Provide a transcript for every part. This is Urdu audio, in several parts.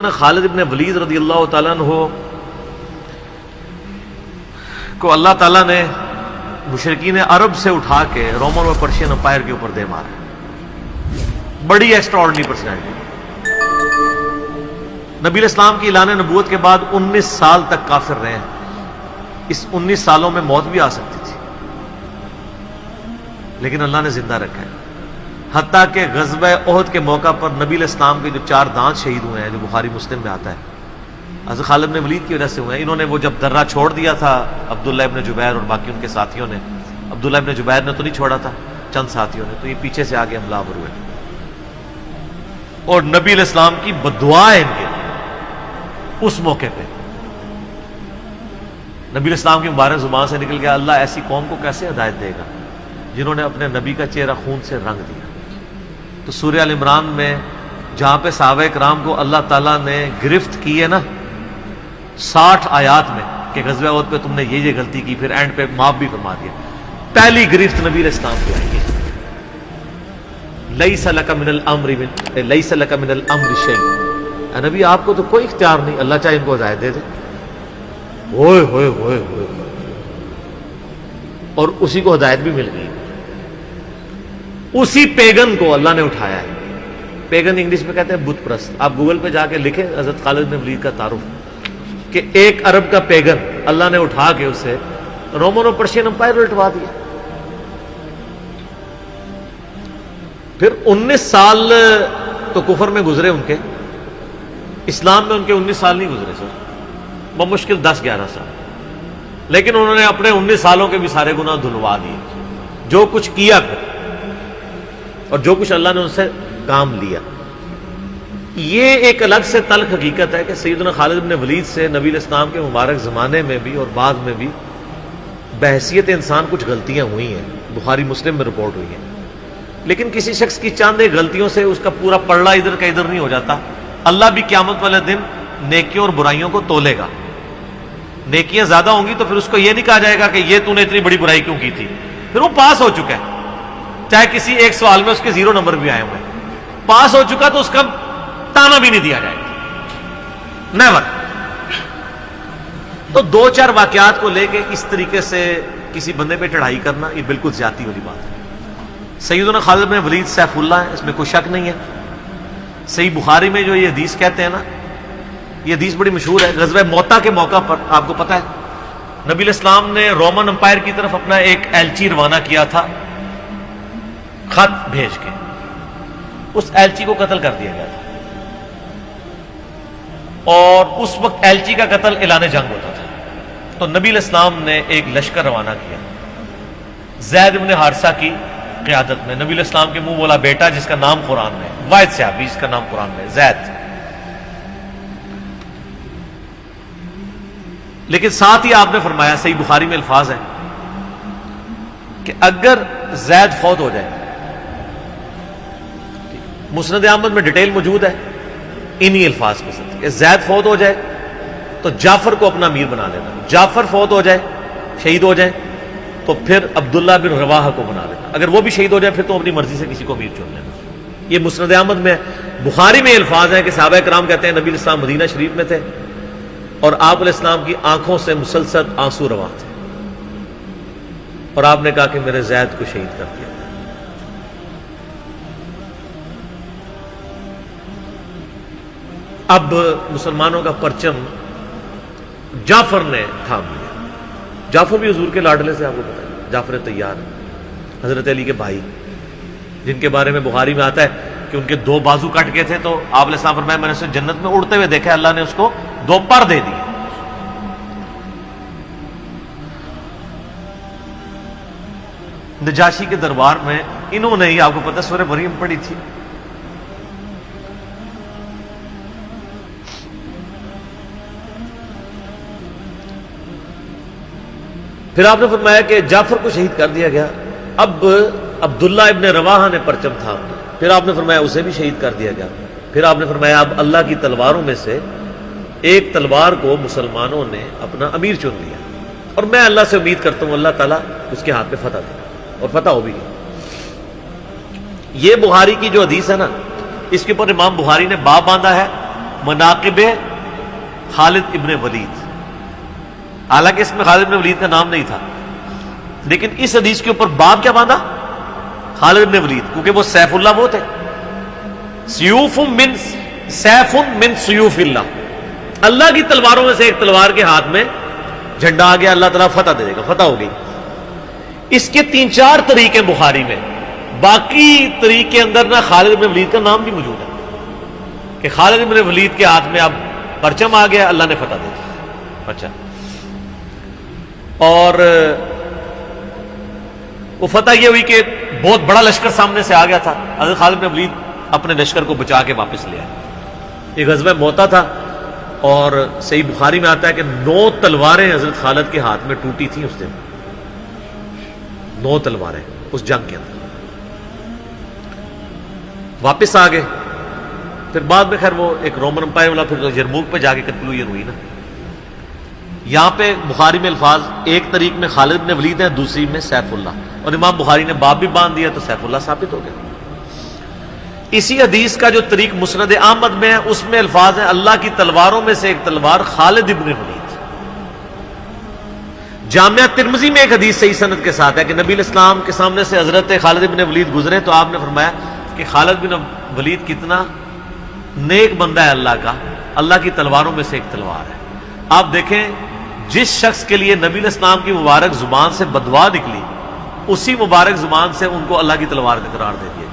خالد ابن ولید رضی اللہ تعالیٰ عنہ کو اللہ تعالیٰ نے مشرکین عرب سے اٹھا کے رومن اور پرشین امپائر کے اوپر دے مارا. بڑی ایکسٹرا آرڈنری پرسنالٹی. نبی اسلام کی اعلان نبوت کے بعد 19 سال تک کافر رہے ہیں. اس 19 سالوں میں موت بھی آ سکتی تھی لیکن اللہ نے زندہ رکھا ہے. حتیٰ کہ غزوہ احد کے موقع پر نبی علیہ السلام کے جو 4 دانت شہید ہوئے ہیں، جو بخاری مسلم میں آتا ہے، حضرت خالد بن ولید کی وجہ سے ہوئے ہیں. انہوں نے وہ جب درہ چھوڑ دیا تھا عبداللہ ابن جبیر اور باقی ان کے ساتھیوں نے، عبداللہ ابن جبیر نے تو نہیں چھوڑا تھا، چند ساتھیوں نے، تو یہ پیچھے سے آگے حملہ آور ہوئے اور نبی علیہ السلام کی بددعا ہے ان کے اس موقع پہ. نبی علیہ السلام کی مبارک زبان سے نکل گیا، اللہ ایسی قوم کو کیسے ہدایت دے گا جنہوں نے اپنے نبی کا چہرہ خون سے رنگ دیا. تو سورہ ال عمران میں جہاں پہ صحابہ کرام کو اللہ تعالیٰ نے گرفت کی ہے نا 60 آیات میں کہ غزوہ احد پہ تم نے یہ غلطی کی، پھر اینڈ پہ معاف بھی فرما دیا. پہلی گرفت نبی علیہ السلام کی آئی ہے، لیس لک من الامر شیء. نبی آپ کو تو کوئی اختیار نہیں، اللہ چاہے ان کو ہدایت دے دے. ہوئے ہوئے ہوئے ہوئے اور اسی کو ہدایت بھی مل گئی. اسی پیگن کو اللہ نے اٹھایا ہے. پیگن انگلش میں کہتے ہیں بت پرست. آپ گوگل پہ جا کے لکھیں حضرت خالد بن ولید کا تعارف کہ ایک عرب کا پیگن اللہ نے اٹھا کے اسے رومن اور پرشین امپائر الٹوا دیا. پھر 19 سال تو کفر میں گزرے ان کے، اسلام میں ان کے 19 سال نہیں گزرے سر، بمشکل 10-11 سال. لیکن انہوں نے اپنے 19 سالوں کے بھی سارے گناہ دھلوا دیے. جو کچھ کیا پھر اور جو کچھ اللہ نے ان سے کام لیا. یہ ایک الگ سے تلخ حقیقت ہے کہ سیدنا خالد بن ولید سے نبی علیہ السلام کے مبارک زمانے میں بھی اور بعد میں بھی بحیثیت انسان کچھ غلطیاں ہوئی ہیں، بخاری مسلم میں رپورٹ ہوئی ہیں. لیکن کسی شخص کی چاند غلطیوں سے اس کا پورا پلڑا ادھر کا ادھر نہیں ہو جاتا. اللہ بھی قیامت والے دن نیکیوں اور برائیوں کو تولے گا. نیکیاں زیادہ ہوں گی تو پھر اس کو یہ نہیں کہا جائے گا کہ یہ تو نے اتنی بڑی برائی کیوں کی تھی، پھر وہ پاس ہو چکا ہے. چاہے کسی ایک سوال میں اس کے 0 نمبر بھی آئے ہوئے، پاس ہو چکا تو اس کا تانا بھی نہیں دیا جائے گا، نیور. تو 2-4 واقعات کو لے کے اس طریقے سے کسی بندے پہ چڑھائی کرنا یہ بالکل زیادتی والی بات ہے. سیدنا خالد بن ولید سیف اللہ ہے، اس میں کوئی شک نہیں ہے. صحیح بخاری میں جو یہ حدیث کہتے ہیں نا، یہ حدیث بڑی مشہور ہے. غزوہ موتا کے موقع پر آپ کو پتہ ہے نبی علیہ السلام نے رومن امپائر کی طرف اپنا ایک ایلچی روانہ کیا تھا، خط بھیج کے. اس ایلچی کو قتل کر دیا گیا تھا اور اس وقت ایلچی کا قتل اعلان جنگ ہوتا تھا. تو نبی علیہ السلام نے ایک لشکر روانہ کیا زید بن حارثہ کی قیادت میں. نبی علیہ السلام کے منہ بولا بیٹا جس کا نام قرآن میں، واحد صحابی جس کا نام قرآن میں زید. لیکن ساتھ ہی آپ نے فرمایا، صحیح بخاری میں الفاظ ہیں کہ اگر زید فوت ہو جائے، مسند احمد میں ڈیٹیل موجود ہے انہی الفاظ کے ساتھ کہ زید فوت ہو جائے تو جعفر کو اپنا امیر بنا لینا. جعفر فوت ہو جائے، شہید ہو جائے تو پھر عبداللہ بن رواحہ کو بنا لینا. اگر وہ بھی شہید ہو جائے پھر تو اپنی مرضی سے کسی کو امیر چن لینا. یہ مسند احمد میں. بخاری میں الفاظ ہیں کہ صحابہ کرام کہتے ہیں نبی علیہ السلام مدینہ شریف میں تھے اور آپ علیہ السلام کی آنکھوں سے مسلسل آنسو رواں تھے اور آپ نے کہا کہ میرے زید کو شہید کر دیا. اب مسلمانوں کا پرچم جعفر نے تھام لیا. جعفر بھی حضور کے لاڈلے سے، آپ کو پتہ ہے، جعفر طیار حضرت علی کے بھائی، جن کے بارے میں بخاری میں آتا ہے کہ ان کے 2 بازو کٹ گئے تھے تو آپ علیہ السلام فرمایا میں نے اسے جنت میں اڑتے ہوئے دیکھا، اللہ نے اس کو 2 پر دے دیے. نجاشی کے دربار میں انہوں نے ہی، آپ کو پتہ، سورہ مریم پڑھی تھی. پھر آپ نے فرمایا کہ جعفر کو شہید کر دیا گیا. اب عبداللہ ابن رواحہ نے پرچم تھام لیا. پھر آپ نے فرمایا اسے بھی شہید کر دیا گیا. پھر آپ نے فرمایا اب اللہ کی تلواروں میں سے ایک تلوار کو مسلمانوں نے اپنا امیر چن لیا اور میں اللہ سے امید کرتا ہوں اللہ تعالیٰ اس کے ہاتھ میں فتح دے اور فتح ہو بھی گئی. یہ بخاری کی جو حدیث ہے نا، اس کے اوپر امام بخاری نے باب باندھا ہے مناقب خالد ابن ولید. حالانکہ اس میں خالد ابن ولید کا نام نہیں تھا، لیکن اس حدیث کے اوپر باب کیا باندھا؟ خالد ابن ولید، کیونکہ وہ سیف اللہ وہ تھے. سیوف من سیوف اللہ، اللہ کی تلواروں میں سے ایک تلوار کے ہاتھ میں جھنڈا آ گیا، اللہ تعالیٰ فتح دے گا، فتح ہو گئی. اس کے 3-4 طریقے بخاری میں، باقی طریق کے اندر نہ خالد ابن ولید کا نام بھی موجود ہے کہ خالد ابن ولید کے ہاتھ میں اب پرچم آ گیا، اللہ نے فتح دے دی. اچھا، اور وہ فتح یہ ہوئی کہ بہت بڑا لشکر سامنے سے آ گیا تھا، حضرت خالد بن ولید اپنے لشکر کو بچا کے واپس لے آئے. یہ غزوہ موتا تھا، اور صحیح بخاری میں آتا ہے کہ 9 تلواریں حضرت خالد کے ہاتھ میں ٹوٹی تھیں اس دن. 9 تلواریں اس جنگ کے اندر. واپس آ گئے. پھر بعد میں خیر وہ ایک رومن امپائر والا پھر یرموک پہ جا کے کنکلوژن ہوئی نا. یہاں پہ بخاری میں الفاظ ایک طریق میں خالد بن ولید ہے، دوسری میں سیف اللہ، اور امام بخاری نے باب بھی باندھ دیا تو سیف اللہ ثابت ہو گیا. اسی حدیث کا جو طریق مسند احمد میں ہے اس میں الفاظ ہیں اللہ کی تلواروں میں سے ایک تلوار خالد ابن ولید. جامعہ ترمذی میں ایک حدیث صحیح سند کے ساتھ ہے کہ نبی الاسلام کے سامنے سے حضرت خالد ابن ولید گزرے تو آپ نے فرمایا کہ خالد بن ولید کتنا نیک بندہ ہے اللہ کا، اللہ کی تلواروں میں سے ایک تلوار ہے. آپ دیکھیں جس شخص کے لیے نبی الاسلام کی مبارک زبان سے بددعا نکلی، اسی مبارک زبان سے ان کو اللہ کی تلوار کا قرار دے دیا گیا.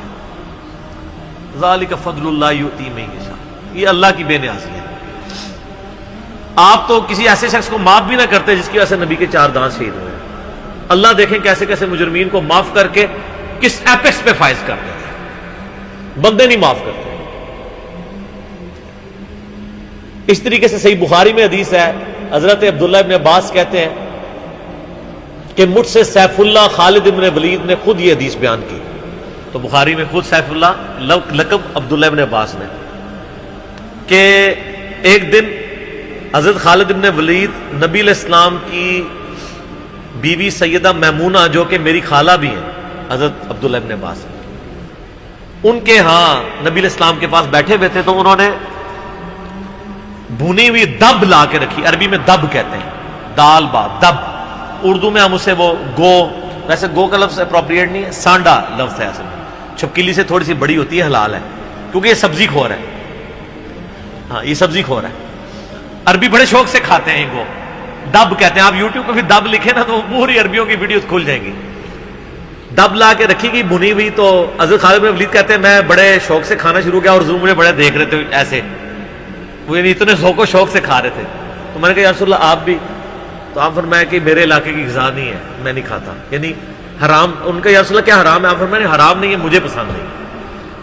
ذالک فضل اللہ یؤتی من یشاء، یہ اللہ کی بے نیازی ہے. آپ تو کسی ایسے شخص کو معاف بھی نہ کرتے جس کی وجہ سے نبی کے 4 دانت شہید ہوئے. اللہ دیکھیں کیسے کیسے مجرمین کو معاف کر کے کس ایپیکس پہ فائز کر دیتے ہیں، بندے نہیں معاف کرتے. اس طریقے سے صحیح بخاری میں حدیث ہے، حضرت عبداللہ ابن عباس کہتے ہیں کہ مجھ سے سیف اللہ خالد ابن ولید نے خود یہ حدیث بیان کی. تو بخاری میں خود سیف اللہ لقب عبداللہ ابن عباس نے، کہ ایک دن حضرت خالد ابن ولید نبی علیہ السلام کی بیوی سیدہ میمونہ جو کہ میری خالہ بھی ہیں حضرت عبداللہ ابن عباس، ان کے ہاں نبی علیہ السلام کے پاس بیٹھے ہوئے تھے تو انہوں نے بھونی ہوئی دب لا کے رکھی. عربی میں دب کہتے ہیں، دال با دب، اردو میں ہم اسے وہ گو، ویسے گو کا لفظ اپروپریٹ نہیں ہے، سانڈا لفظ ہے اصل میں، چھپکلی سے تھوڑی سی بڑی ہوتی ہے، حلال ہے کیونکہ یہ سبزی خور ہے. ہاں یہ سبزی خور ہے، عربی بڑے شوق سے کھاتے ہیں. گو دب کہتے ہیں. آپ یوٹیوب پہ بھی دب لکھیں نا تو پوری عربیوں کی ویڈیوز کھل جائیں گی. دب لا کے رکھی گئی بھنی ہوئی. تو حضرت خالد بن ولید کہتے ہیں میں بڑے شوق سے کھانا شروع کیا اور حضور مجھے بڑے دیکھ رہے تھے ایسے، وہ یعنی اتنے ذوق و شوق سے کھا رہے تھے. تو میں نے کہا یا رسول اللہ آپ بھی؟ تو آپ فرمایا کہ میرے علاقے کی غذا نہیں ہے، میں نہیں کھاتا، یعنی حرام. ان کا یا رسول اللہ کیا حرام ہے؟ آپ فرمایا حرام نہیں ہے، مجھے پسند نہیں.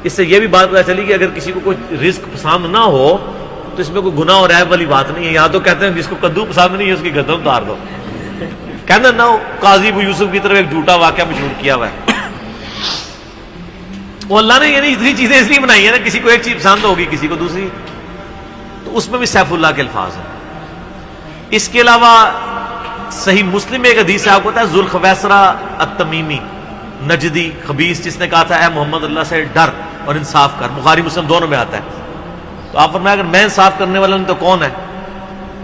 اس سے یہ بھی بات پتہ چلی کہ اگر کسی کو کوئی رزق پسند نہ ہو تو اس میں کوئی گناہ اور عیب والی بات نہیں ہے. یہاں تو کہتے ہیں جس کو کدو پسند نہیں ہے اس کی گردن اتار دو. کہنا نہ ہو قاضی ابو یوسف کی طرف ایک جھوٹا واقعہ مشہور کیا ہوا ہے. وہ اللہ نے یعنی اتنی چیزیں اس لیے بنائی ہیں نا، کسی کو ایک چیز پسند ہوگی کسی کو دوسری، تو اس میں بھی سیف اللہ کے الفاظ ہیں. اس کے علاوہ صحیح مسلم میں ایک حدیث ہے، آپ کو پتا ہے ذوالخویسرہ التمیمی نجدی خبیث جس نے کہا تھا اے محمد اللہ سے ڈر اور انصاف کر. بخاری مسلم دونوں میں آتا ہے. تو آپ فرمایا اگر میں انصاف کرنے والا نہیں تو کون ہے؟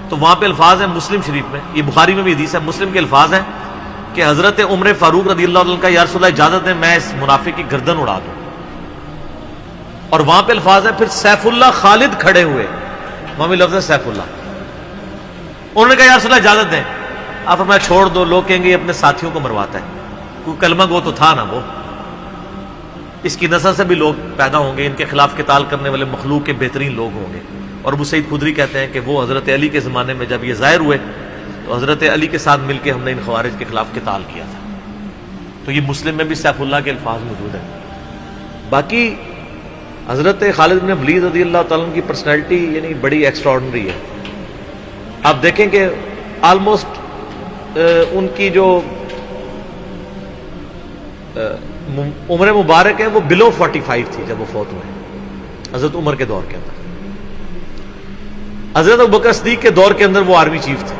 تو وہاں پہ الفاظ ہیں مسلم شریف میں، یہ بخاری میں بھی حدیث ہے، مسلم کے الفاظ ہیں کہ حضرت عمر فاروق رضی اللہ عنہ کا یا رسول اللہ اجازت ہے میں اس منافق کی گردن اڑا دوں. اور وہاں پہ الفاظ ہیں پھر سیف اللہ خالد کھڑے ہوئے، وہاں بھی لفظ ہے سیف اللہ. انہوں نے کہا یا رسول اللہ اجازت دیں. آپ فرمایا چھوڑ دو، لوگ کہیں گے یہ اپنے ساتھیوں کو مرواتا ہے، کوئی کلمہ گو تو تھا نا وہ، اس کی نسل سے بھی لوگ پیدا ہوں گے، ان کے خلاف قتال کرنے والے مخلوق کے بہترین لوگ ہوں گے. اور ابو سعید خدری کہتے ہیں کہ وہ حضرت علی کے زمانے میں جب یہ ظاہر ہوئے تو حضرت علی کے ساتھ مل کے ہم نے ان خوارج کے خلاف قتال کیا تھا. تو یہ مسلم میں بھی سیف اللہ کے الفاظ موجود ہیں. باقی حضرت خالد بن ولید رضی اللہ تعالیٰ عنہ کی پرسنالٹی یعنی بڑی ایکسٹراڈنری ہے. آپ دیکھیں کہ آلموسٹ ان کی جو عمر مبارک ہے وہ بلو 45 تھی جب وہ فوت ہوئے حضرت عمر کے دور کے اندر. حضرت ابوبکر صدیق کے دور کے اندر وہ آرمی چیف تھے.